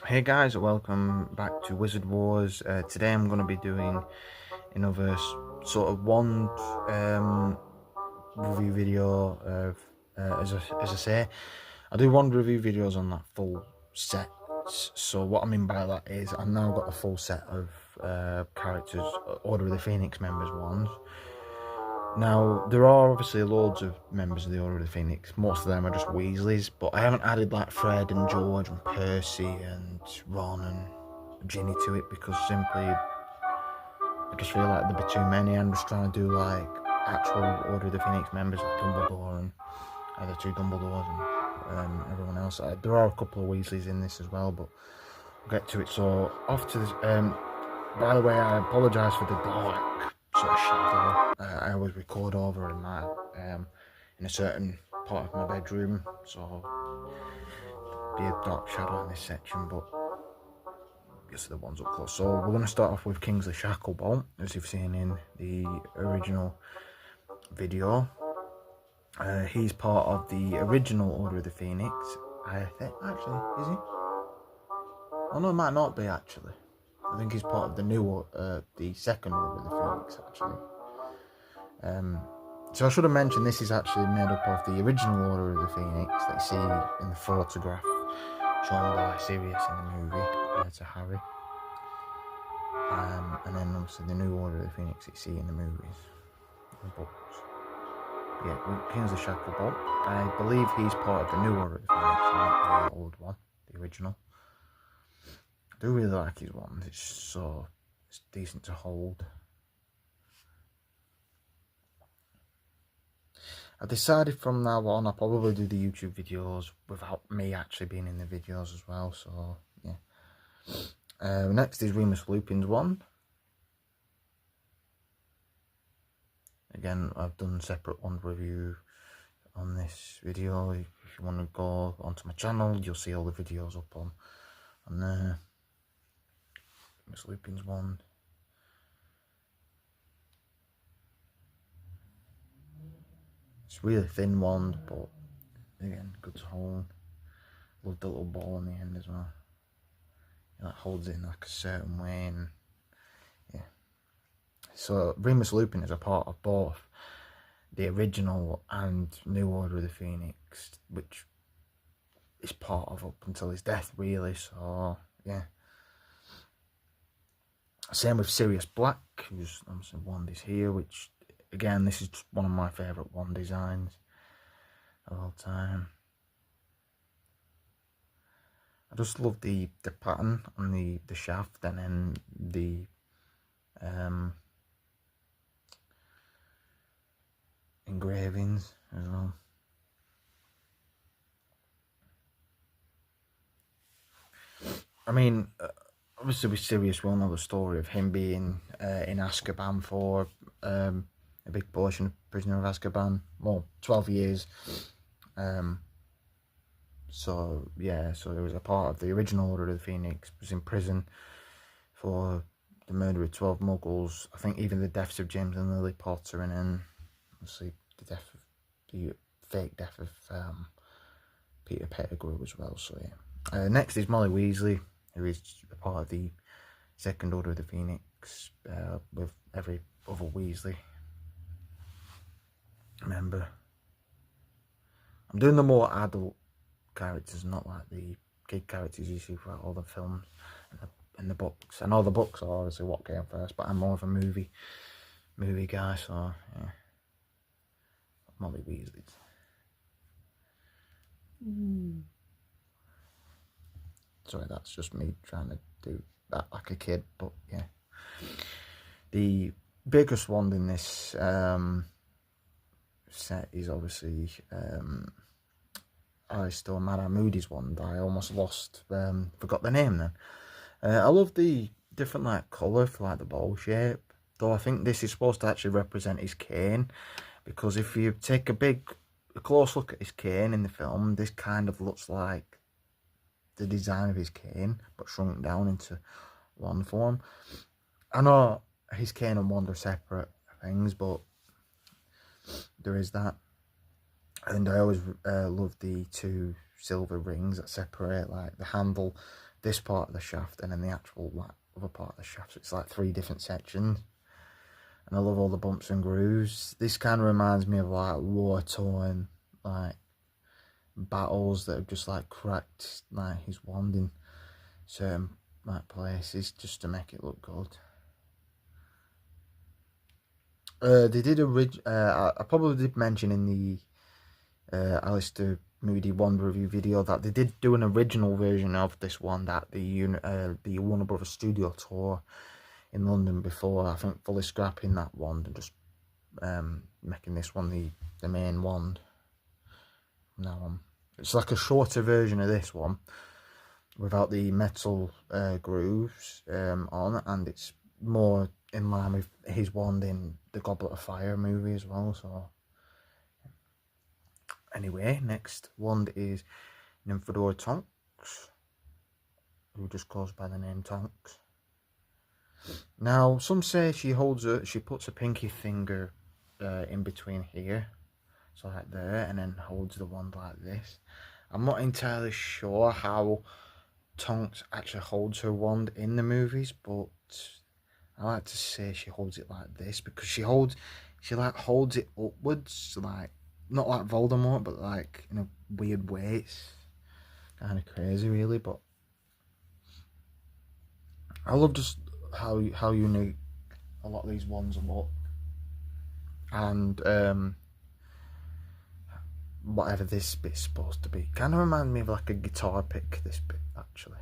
Hey guys, welcome back to Wizard Wars. Today I'm going to be doing another sort of wand review video of, as I say, I do wand review videos on that full set. So what I mean by that is I've now got a full set of characters, Order of the Phoenix members wands. Now, there are obviously loads of members of the Order of the Phoenix. Most of them are just Weasleys, but I haven't added like Fred and George and Percy and Ron and Ginny to it because simply I just feel like there'd be too many. I'm just trying to do like actual Order of the Phoenix members like Dumbledore and the two Dumbledores and everyone else. There are a couple of Weasleys in this as well, but we'll get to it. So, off to this. By the way, I apologise for the dark sort of shadow. I always record over in my in a certain part of my bedroom, so be a dark shadow in this section, but guess the ones up close. So we're going to start off with Kingsley Shacklebolt, as you've seen in the original video. He's part of the original Order of the Phoenix. I think, actually, is he? Oh no, it might not be actually. I think he's part of the new, the second Order of the Phoenix actually. So I should have mentioned this is actually made up of the original Order of the Phoenix that you see in the photograph shown by Sirius in the movie to Harry. And then obviously the new Order of the Phoenix that you see in the movies, the books. Yeah, Kingsley Shacklebolt. I believe he's part of the new Order of the Phoenix, not the old one, the original. I do really like his ones, it's decent to hold. I decided from now on I'll probably do the YouTube videos without me actually being in the videos as well, so yeah. Next is Remus Lupin's wand. Again, I've done a separate wand review on this video. If you want to go onto my channel, you'll see all the videos up on there. Remus Lupin's wand. It's really thin wand, but again, good to hold. Love the little ball on the end as well. That holds it in like a certain way, and yeah. So Remus Lupin is a part of both the original and new Order of the Phoenix, which is part of up until his death, really. So yeah. Same with Sirius Black, whose obviously wand is here, which again, this is one of my favourite wand designs of all time. I just love the pattern on the shaft, and then the engravings as well. I mean, obviously with Sirius, we'll know the story of him being in Azkaban for a big portion of Prisoner of Azkaban, well, 12 years. So yeah, so he was a part of the original Order of the Phoenix, was in prison for the murder of 12 muggles. I think even the deaths of James and Lily Potter, and then obviously the fake death of Peter Pettigrew as well. So yeah. Next is Molly Weasley, who is a part of the second Order of the Phoenix, with every other Weasley member. I'm doing the more adult characters, not like the kid characters you see throughout all the films and the books. I know the books are obviously what came first, but I'm more of a movie guy, so yeah. Molly Weasley. Sorry, that's just me trying to do that like a kid, but yeah. The biggest one in this set is obviously Alastor Mad Moody's wand. I almost forgot the name then. I love the different like colour for like the ball shape, though I think this is supposed to actually represent his cane, because if you take a close look at his cane in the film, this kind of looks like the design of his cane, but shrunk down into one form. I know his cane and wand are separate things, but there is that. And I always love the two silver rings that separate like the handle this part of the shaft and then the actual like other part of the shaft. So it's like 3 different sections. And I love all the bumps and grooves. This kind of reminds me of like war-torn like battles that have just like cracked like his wand in certain like places just to make it look good. They did I probably did mention in the Alistair Moody Wand review video that they did do an original version of this wand at the Warner Brothers Studio Tour in London before, I think, fully scrapping that wand and just making this one the main wand. Now it's like a shorter version of this one without the metal grooves on, and it's more in line with his wand in the Goblet of Fire movie as well. So anyway, next wand is Nymphadora Tonks, who just goes by the name Tonks. Now, some say she puts a pinky finger in between here, so like there, and then holds the wand like this. I'm not entirely sure how Tonks actually holds her wand in the movies, but I like to say she holds it like this because she holds it upwards, like not like Voldemort, but like in a weird way. It's kind of crazy, really. But I love just how unique a lot of these wands look, and whatever this bit's supposed to be, kind of reminds me of like a guitar pick. This bit actually,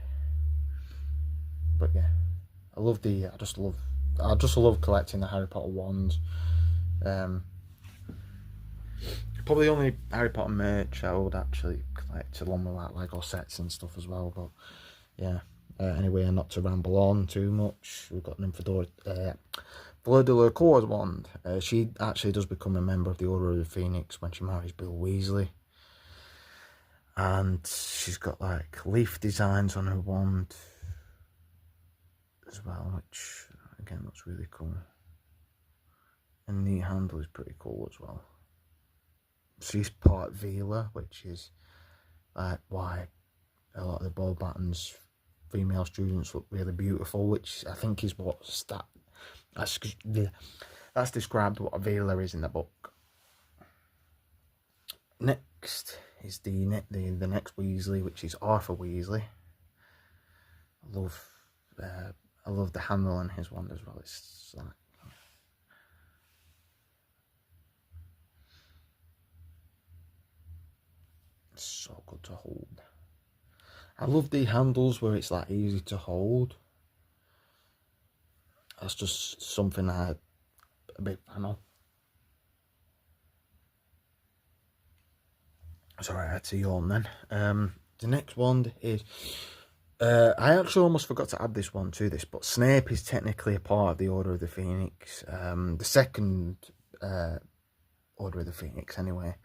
but yeah, I just love collecting the Harry Potter wands. Probably the only Harry Potter merch I would actually collect, along with like Lego sets and stuff as well. But yeah, anyway, not to ramble on too much, we've got Nymphadora Fleur Delacour's wand. She actually does become a member of the Order of the Phoenix when she marries Bill Weasley, and she's got like leaf designs on her wand as well, which again looks really cool. And the handle is pretty cool as well. She's part Veela, which is like why a lot of the Beauxbatons female students look really beautiful, which I think is that's described what a Veela is in the book. Next is the next Weasley, which is Arthur Weasley. I love the handle on his wand as well. It's like, it's so good to hold. I love the handles where it's like easy to hold. That's just something I'm a big fan of. Sorry, I had to yawn then. The next wand is I actually almost forgot to add this one to this, but Snape is technically a part of the Order of the Phoenix. The second Order of the Phoenix anyway.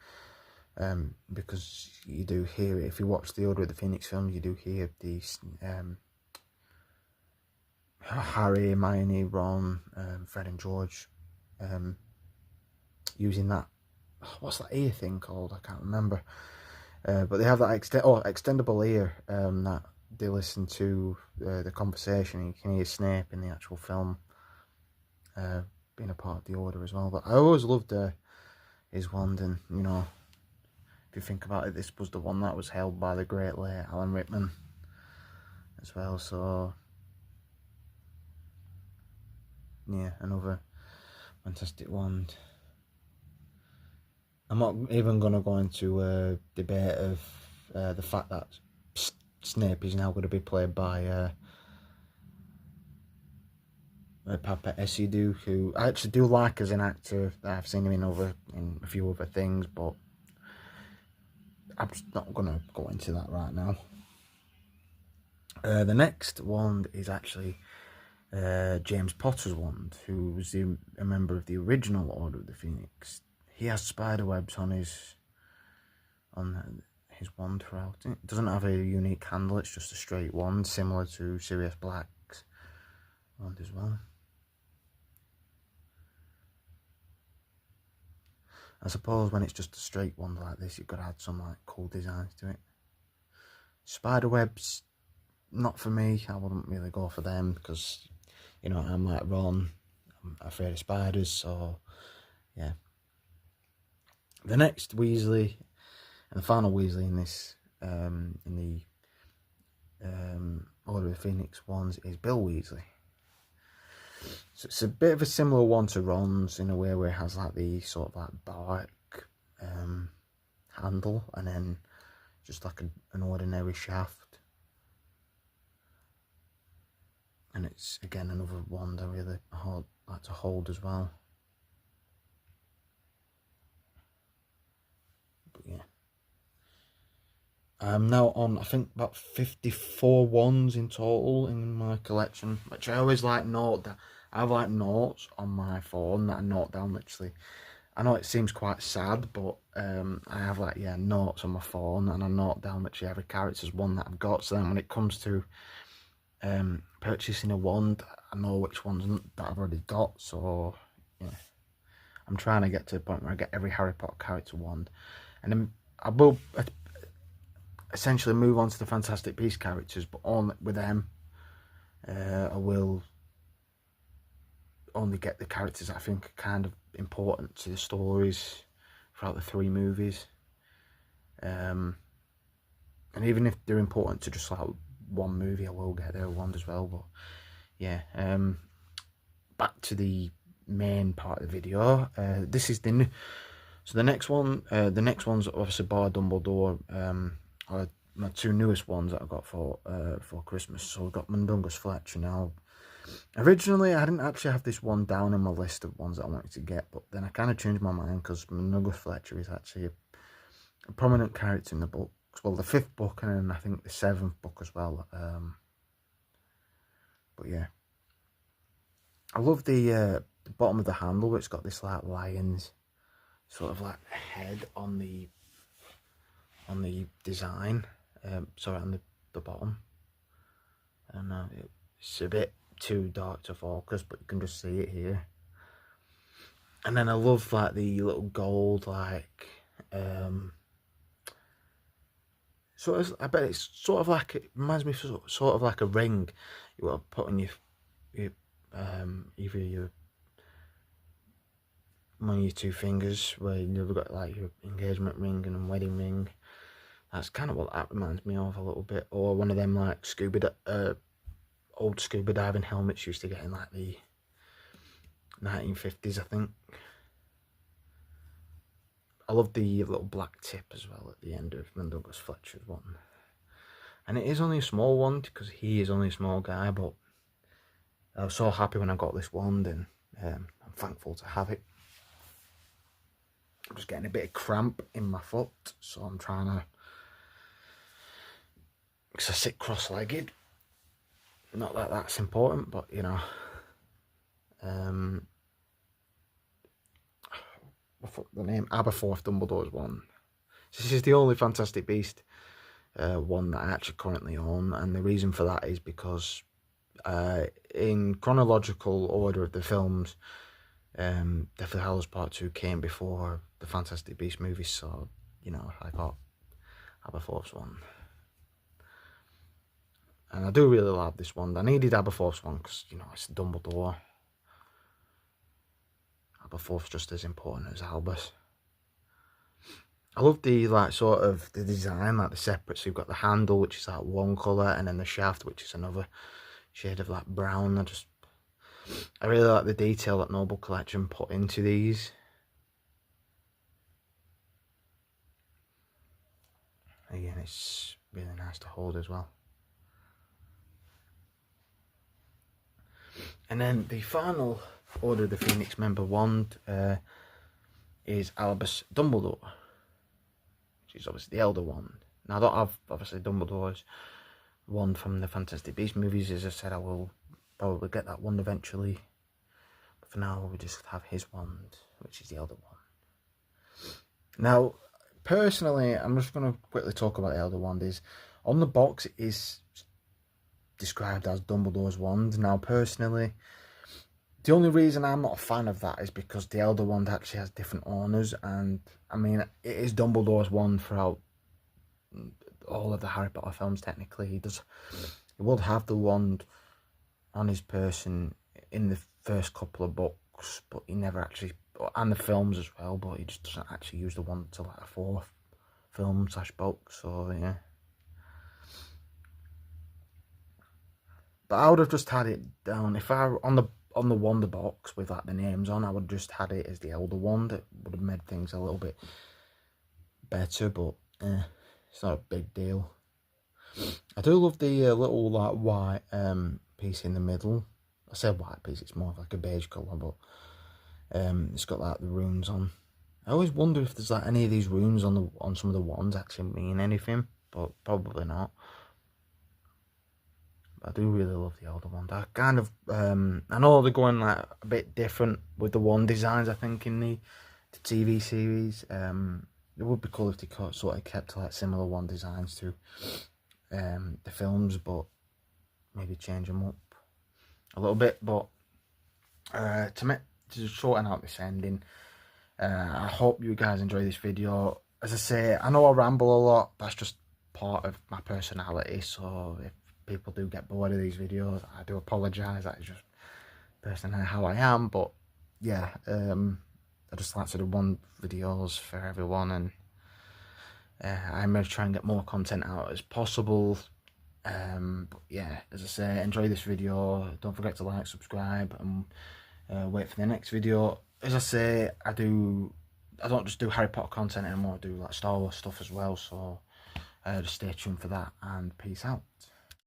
Because you do hear it, if you watch the Order of the Phoenix films, you do hear these Harry, Hermione, Ron, Fred and George using that, what's that ear thing called? I can't remember. But they have that extendable ear that they listen to the conversation. You can hear Snape in the actual film being a part of the Order as well. But I always loved his wand, and you know, if you think about it, this was the one that was held by the great late Alan Rickman as well. So yeah, another fantastic wand. I'm not even going to go into a debate of the fact that Snape is now going to be played by Papa Esidu, who I actually do like as an actor. I've seen him in a few other things, but I'm just not going to go into that right now. The next wand is actually James Potter's wand, who was a member of the original Order of the Phoenix. He has spider webs on his wand throughout it. It doesn't have a unique handle, it's just a straight wand, similar to Sirius Black's wand as well. I suppose when it's just a straight wand like this, you've got to add some like cool designs to it. Spider webs not for me. I wouldn't really go for them because, you know, I'm like Ron, I'm afraid of spiders, so yeah. The next Weasley, and the final Weasley in this, in the Order of the Phoenix ones, is Bill Weasley. So it's a bit of a similar one to Ron's in a way where it has like the sort of like bark handle, and then just like an ordinary shaft. And it's again another wand I really like to hold as well. But yeah. I'm now on, I think, about 54 wands in total in my collection, which I always like note that. I have like notes on my phone that I note down literally. I know it seems quite sad, but I have like, yeah, notes on my phone, and I note down literally every character's one that I've got. So then when it comes to purchasing a wand, I know which ones that I've already got. So yeah, I'm trying to get to the point where I get every Harry Potter character wand, and then I will essentially move on to the Fantastic Beasts characters, but on with them I will only get the characters I think are kind of important to the stories throughout the 3 movies, and even if they're important to just like one movie, I will get their wand as well. But yeah, back to the main part of the video. This is the new, so the next one's obviously Bar Dumbledore, are my 2 newest ones that I got for Christmas. So we've got Mundungus Fletcher now. Originally, I didn't actually have this one down in my list of ones that I wanted to get, but then I kind of changed my mind because Mundungus Fletcher is actually a prominent character in the books. Well, the 5th book, and then I think the 7th book as well. But yeah, I love the bottom of the handle where it's got this like lion's sort of like head on the design. Sorry, on the bottom. And it's a bit too dark to focus, but you can just see it here. And then I love like the little gold like sort of, I bet it's sort of like, it reminds me of sort of like a ring you want to put on your either your one of your 2 fingers, where you've got like your engagement ring and a wedding ring. That's kind of what that reminds me of a little bit. Or one of them like old scuba diving helmets used to get in like the 1950s, I think. I love the little black tip as well at the end of Mundungus Fletcher's one. And it is only a small one because he is only a small guy, but I was so happy when I got this wand, and I'm thankful to have it. I'm just getting a bit of cramp in my foot, so I'm trying to, because I sit cross-legged. Not that that's important, but you know, the name Aberforth Dumbledore's one. This is the only Fantastic Beast one that I actually currently own, and the reason for that is because in chronological order of the films, Deathly Hallows Part 2 came before the Fantastic Beasts movies, so you know, I got Aberforth's one. And I do really love this one. I needed Aberforth's one because, you know, it's Dumbledore. Aberforth's just as important as Albus. I love the, like, sort of the design, like the separate. So you've got the handle, which is like one colour, and then the shaft, which is another shade of like brown. I really like the detail that Noble Collection put into these. Again, it's really nice to hold as well. And then the final Order of the Phoenix member wand is Albus Dumbledore, which is obviously the Elder Wand. Now I don't have obviously Dumbledore's wand from the Fantastic Beasts movies. As I said, I will probably get that wand eventually, but for now we just have his wand, which is the Elder Wand. Now personally, I'm just going to quickly talk about the Elder Wand. Is on the box it is described as Dumbledore's wand. Now personally, the only reason I'm not a fan of that is because the Elder Wand actually has different owners, and I mean, it is Dumbledore's wand throughout all of the Harry Potter films. Technically, he he would have the wand on his person in the first couple of books, but he never actually, and the films as well, but he just doesn't actually use the wand until like the fourth film / book. So yeah. But I would have just had it down if I on the Wonder box with like the names on. I would have just had it as the Elder Wand. It would have made things a little bit better, but it's not a big deal. I do love the little like white piece in the middle. I say white piece, it's more like a beige colour, but it's got like the runes on. I always wonder if there's like any of these runes on some of the wands actually mean anything, but probably not. I do really love the Elder Wand. I kind of, I know they're going like a bit different with the wand designs, I think, in the TV series. It would be cool if they sort of kept like similar wand designs to the films, but maybe change them up a little bit. But to shorten out this ending, I hope you guys enjoy this video. As I say, I know I ramble a lot. That's just part of my personality, so if people do get bored of these videos, I do apologise. That is just personally how I am. But yeah, I just like to do one videos for everyone, and I'm going to try and get more content out as possible. But yeah, as I say, enjoy this video. Don't forget to like, subscribe, and wait for the next video. As I say, I don't just do Harry Potter content anymore. I do like Star Wars stuff as well. So just stay tuned for that, and peace out.